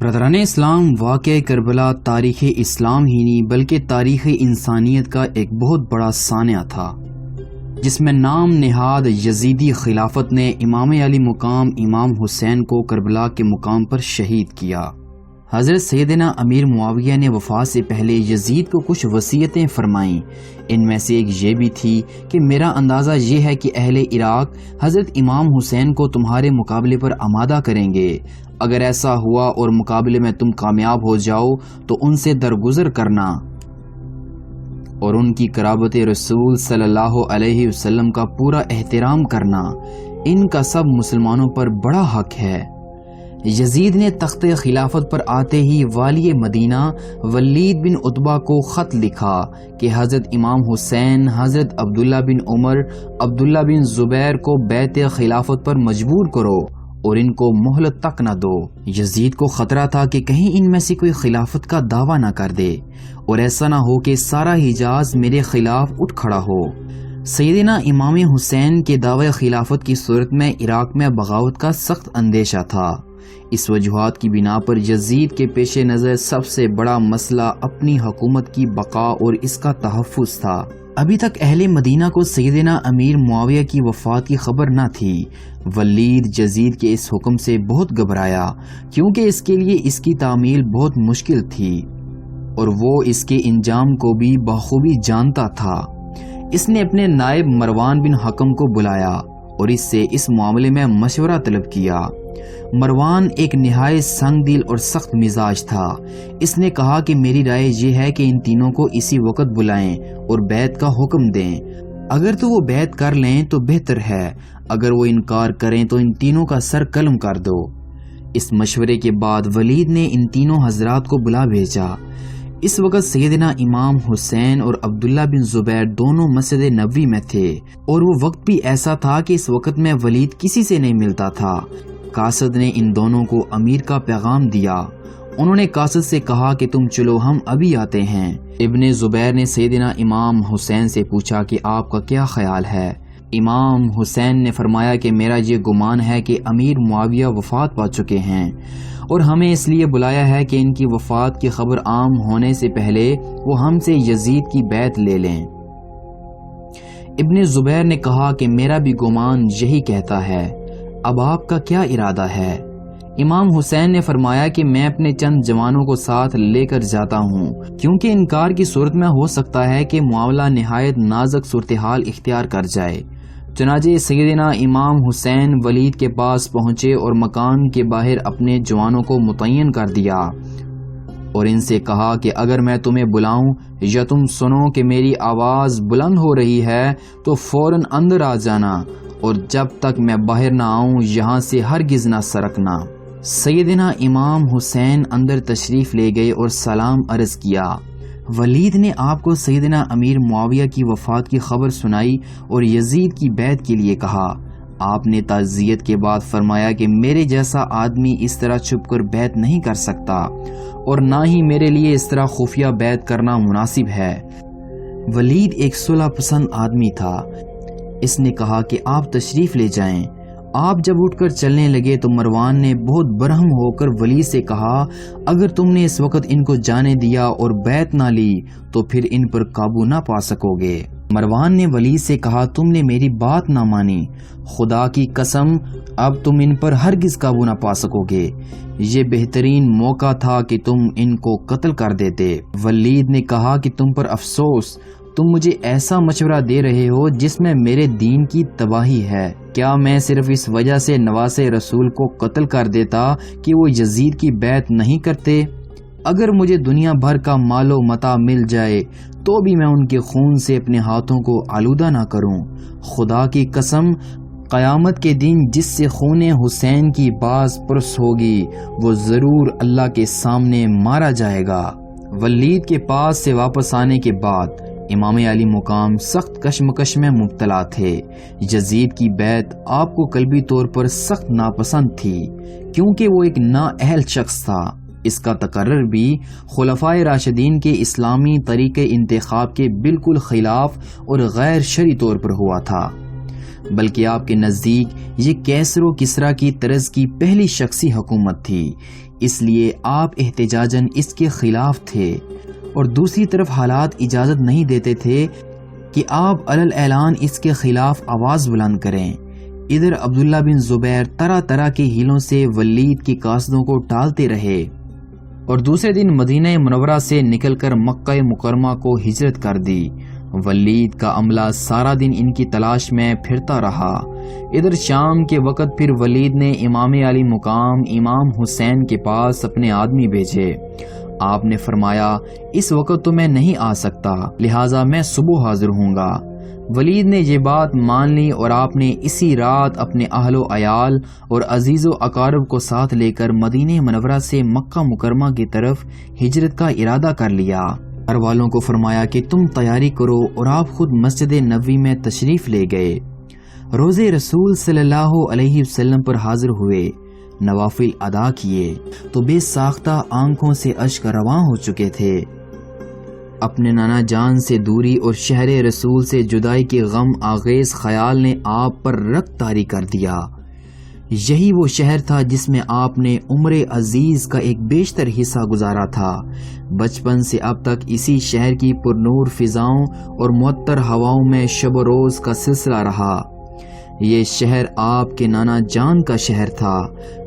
برادران اسلام، واقعہ کربلا تاریخ اسلام ہی نہیں بلکہ تاریخ انسانیت کا ایک بہت بڑا سانحہ تھا، جس میں نام نہاد یزیدی خلافت نے امام علی مقام امام حسین کو کربلا کے مقام پر شہید کیا۔ حضرت سیدنا امیر معاویہ نے وفات سے پہلے یزید کو کچھ وصیتیں فرمائیں۔ ان میں سے ایک یہ بھی تھی کہ میرا اندازہ یہ ہے کہ اہل عراق حضرت امام حسین کو تمہارے مقابلے پر آمادہ کریں گے۔ اگر ایسا ہوا اور مقابلے میں تم کامیاب ہو جاؤ تو ان سے درگزر کرنا اور ان کی قرابت رسول صلی اللہ علیہ وسلم کا پورا احترام کرنا، ان کا سب مسلمانوں پر بڑا حق ہے۔ یزید نے تخت خلافت پر آتے ہی والی مدینہ ولید بن عتبہ کو خط لکھا کہ حضرت امام حسین، حضرت عبداللہ بن عمر، عبداللہ بن زبیر کو بیعت خلافت پر مجبور کرو اور ان کو مہلت تک نہ دو۔ یزید کو خطرہ تھا کہ کہیں ان میں سے کوئی خلافت کا دعویٰ نہ کر دے اور ایسا نہ ہو کہ سارا حجاز میرے خلاف اٹھ کھڑا ہو۔ سیدنا امام حسین کے دعوی خلافت کی صورت میں عراق میں بغاوت کا سخت اندیشہ تھا۔ اس وجوہات کی بنا پر یزید کے پیش نظر سب سے بڑا مسئلہ اپنی حکومت کی بقا اور اس کا تحفظ تھا۔ ابھی تک اہل مدینہ کو سیدنا امیر معاویہ کی وفات کی خبر نہ تھی۔ ولید یزید کے اس حکم سے بہت گھبرایا کیونکہ اس کے لیے اس کی تعمیل بہت مشکل تھی اور وہ اس کے انجام کو بھی بخوبی جانتا تھا۔ اس نے اپنے نائب مروان بن حکم کو بلایا اور اس سے اس معاملے میں مشورہ طلب کیا۔ مروان ایک نہایت سنگ دل اور سخت مزاج تھا۔ اس نے کہا کہ میری رائے یہ ہے کہ ان تینوں کو اسی وقت بلائیں اور بیعت کا حکم دیں۔ اگر تو وہ بیعت کر لیں تو بہتر ہے، اگر وہ انکار کریں تو ان تینوں کا سر قلم کر دو۔ اس مشورے کے بعد ولید نے ان تینوں حضرات کو بلا بھیجا۔ اس وقت سیدنا امام حسین اور عبداللہ بن زبیر دونوں مسجد نبوی میں تھے اور وہ وقت بھی ایسا تھا کہ اس وقت میں ولید کسی سے نہیں ملتا تھا۔ قاصد نے ان دونوں کو امیر کا پیغام دیا۔ انہوں نے قاصد سے کہا کہ تم چلو، ہم ابھی آتے ہیں۔ ابن زبیر نے سیدنا امام حسین سے پوچھا کہ آپ کا کیا خیال ہے؟ امام حسین نے فرمایا کہ میرا یہ گمان ہے کہ امیر معاویہ وفات پا چکے ہیں اور ہمیں اس لیے بلایا ہے کہ ان کی وفات کی خبر عام ہونے سے پہلے وہ ہم سے یزید کی بیعت لے لیں۔ ابن زبیر نے کہا کہ میرا بھی گمان یہی کہتا ہے، اب آپ کا کیا ارادہ ہے؟ امام حسین نے فرمایا کہ میں اپنے چند جوانوں کو ساتھ لے کر جاتا ہوں کیونکہ انکار کی صورت میں ہو سکتا ہے کہ معاملہ نہایت نازک صورتحال اختیار کر جائے۔ چنانچہ سیدنا امام حسین ولید کے پاس پہنچے اور مکان کے باہر اپنے جوانوں کو متعین کر دیا اور ان سے کہا کہ اگر میں تمہیں بلاؤں یا تم سنو کہ میری آواز بلند ہو رہی ہے تو فوراً اندر آ جانا اور جب تک میں باہر نہ آؤں یہاں سے ہرگز نہ سرکنا۔ سیدنا امام حسین اندر تشریف لے گئے اور سلام عرض کیا۔ ولید نے آپ کو سیدنا امیر معاویہ کی وفات کی خبر سنائی اور یزید کی بیعت کے لیے کہا۔ آپ نے تعزیت کے بعد فرمایا کہ میرے جیسا آدمی اس طرح چھپ کر بیعت نہیں کر سکتا اور نہ ہی میرے لیے اس طرح خفیہ بیعت کرنا مناسب ہے۔ ولید ایک صلح پسند آدمی تھا۔ اس نے کہا کہ آپ تشریف لے جائیں۔ آپ جب اٹھ کر چلنے لگے تو مروان نے بہت برہم ہو کر ولید سے کہا، اگر تم نے اس وقت ان کو جانے دیا اور بیعت نہ لی تو پھر ان پر قابو نہ پا سکو گے۔ مروان نے ولید سے کہا، تم نے میری بات نہ مانی، خدا کی قسم اب تم ان پر ہرگز قابو نہ پا سکو گے۔ یہ بہترین موقع تھا کہ تم ان کو قتل کر دیتے۔ ولید نے کہا کہ تم پر افسوس، تم مجھے ایسا مشورہ دے رہے ہو جس میں میرے دین کی تباہی ہے۔ کیا میں صرف اس وجہ سے نواس رسول کو قتل کر دیتا کہ وہ یزید کی بیعت نہیں کرتے؟ اگر مجھے دنیا بھر کا مال و متاع مل جائے تو بھی میں ان کے خون سے اپنے ہاتھوں کو آلودہ نہ کروں۔ خدا کی قسم، قیامت کے دن جس سے خون حسین کی باز پرس ہوگی وہ ضرور اللہ کے سامنے مارا جائے گا۔ ولید کے پاس سے واپس آنے کے بعد امام علی مقام سخت کشمکش میں مبتلا تھے۔ یزید کی بیعت آپ کو قلبی طور پر سخت ناپسند تھی کیونکہ وہ ایک نااہل شخص تھا۔ اس کا تقرر بھی خلفائے راشدین کے اسلامی طریقے انتخاب کے بالکل خلاف اور غیر شرعی طور پر ہوا تھا۔ بلکہ آپ کے نزدیک یہ کیسر و کسریٰ کی طرز کی پہلی شخصی حکومت تھی، اس لیے آپ احتجاجاً اس کے خلاف تھے، اور دوسری طرف حالات اجازت نہیں دیتے تھے کہ آپ علی الاعلان اس کے خلاف آواز بلند کریں۔ ادھر عبداللہ بن زبیر طرح طرح کے ہیلوں سے ولید کی قاصدوں کو ٹالتے رہے اور دوسرے دن مدینہ منورہ سے نکل کر مکہ مکرمہ کو ہجرت کر دی۔ ولید کا عملہ سارا دن ان کی تلاش میں پھرتا رہا۔ ادھر شام کے وقت پھر ولید نے امام علی مقام امام حسین کے پاس اپنے آدمی بھیجے۔ آپ نے فرمایا اس وقت تو میں نہیں آ سکتا، لہٰذا میں صبح حاضر ہوں گا۔ ولید نے یہ بات مان لی اور آپ نے اسی رات اپنے اہل و عیال اور عزیز و اقارب کو ساتھ لے کر مدینہ منورہ سے مکہ مکرمہ کی طرف ہجرت کا ارادہ کر لیا۔ گھر والوں کو فرمایا کہ تم تیاری کرو، اور آپ خود مسجد نبوی میں تشریف لے گئے۔ روزے رسول صلی اللہ علیہ وسلم پر حاضر ہوئے، نوافل ادا کیے تو بے ساختہ آنکھوں سے اشک رواں ہو چکے تھے۔ اپنے نانا جان سے دوری اور شہر رسول سے جدائی کے غم آغیز خیال نے آپ پر رگ طاری کر دیا۔ یہی وہ شہر تھا جس میں آپ نے عمر عزیز کا ایک بیشتر حصہ گزارا تھا۔ بچپن سے اب تک اسی شہر کی پرنور فضاؤں اور معطر ہواؤں میں شب و روز کا سلسلہ رہا۔ یہ شہر آپ کے نانا جان کا شہر تھا۔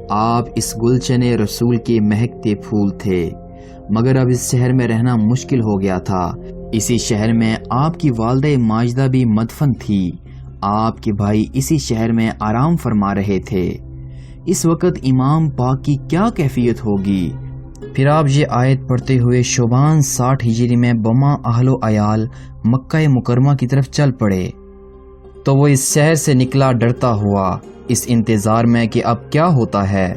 آپ اس گلشن رسول کے مہکتے پھول تھے، مگر اب اس شہر میں رہنا مشکل ہو گیا تھا۔ اسی شہر میں آپ کی والدہ ماجدہ بھی مدفن تھی۔ آپ کے بھائی اسی شہر میں آرام فرما رہے تھے۔ اس وقت امام پاک کی کیا کیفیت ہوگی؟ پھر آپ یہ آیت پڑھتے ہوئے شعبان 60 ہجری میں بما اہل و عیال مکہ مکرمہ کی طرف چل پڑے، تو وہ اس شہر سے نکلا ڈرتا ہوا، اس انتظار میں کہ اب کیا ہوتا ہے۔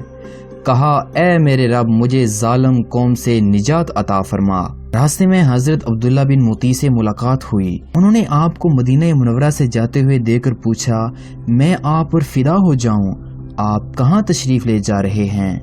کہا اے میرے رب، مجھے ظالم قوم سے نجات عطا فرما۔ راستے میں حضرت عبداللہ بن مطیع سے ملاقات ہوئی۔ انہوں نے آپ کو مدینہ منورہ سے جاتے ہوئے دیکھ کر پوچھا، میں آپ پر فدا ہو جاؤں، آپ کہاں تشریف لے جا رہے ہیں؟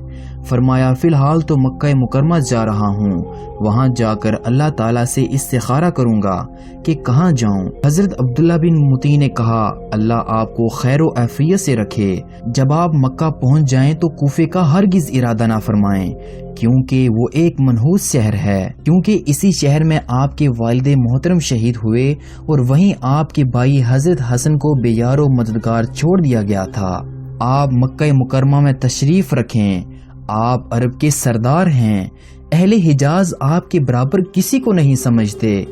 فرمایا فی الحال تو مکہ مکرمہ جا رہا ہوں، وہاں جا کر اللہ تعالیٰ سے استخارہ کروں گا کہ کہاں جاؤں۔ حضرت عبداللہ بن مطیع نے کہا اللہ آپ کو خیر و عافیت سے رکھے، جب آپ مکہ پہنچ جائیں تو کوفے کا ہرگز ارادہ نہ فرمائیں، کیونکہ وہ ایک منحوس شہر ہے، کیونکہ اسی شہر میں آپ کے والد محترم شہید ہوئے اور وہیں آپ کے بھائی حضرت حسن کو بے یار و مددگار چھوڑ دیا گیا تھا۔ آپ مکہ مکرمہ میں تشریف رکھیں، آپ عرب کے سردار ہیں، اہل حجاز آپ کے برابر کسی کو نہیں سمجھتے،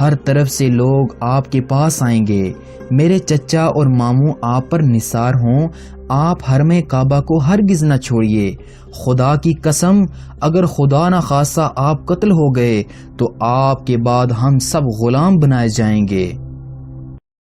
ہر طرف سے لوگ آپ کے پاس آئیں گے، میرے چچا اور ماموں آپ پر نثار ہوں، آپ حرم کعبہ کو ہرگز نہ چھوڑیے، خدا کی قسم اگر خدا نہ خواستہ آپ قتل ہو گئے تو آپ کے بعد ہم سب غلام بنائے جائیں گے۔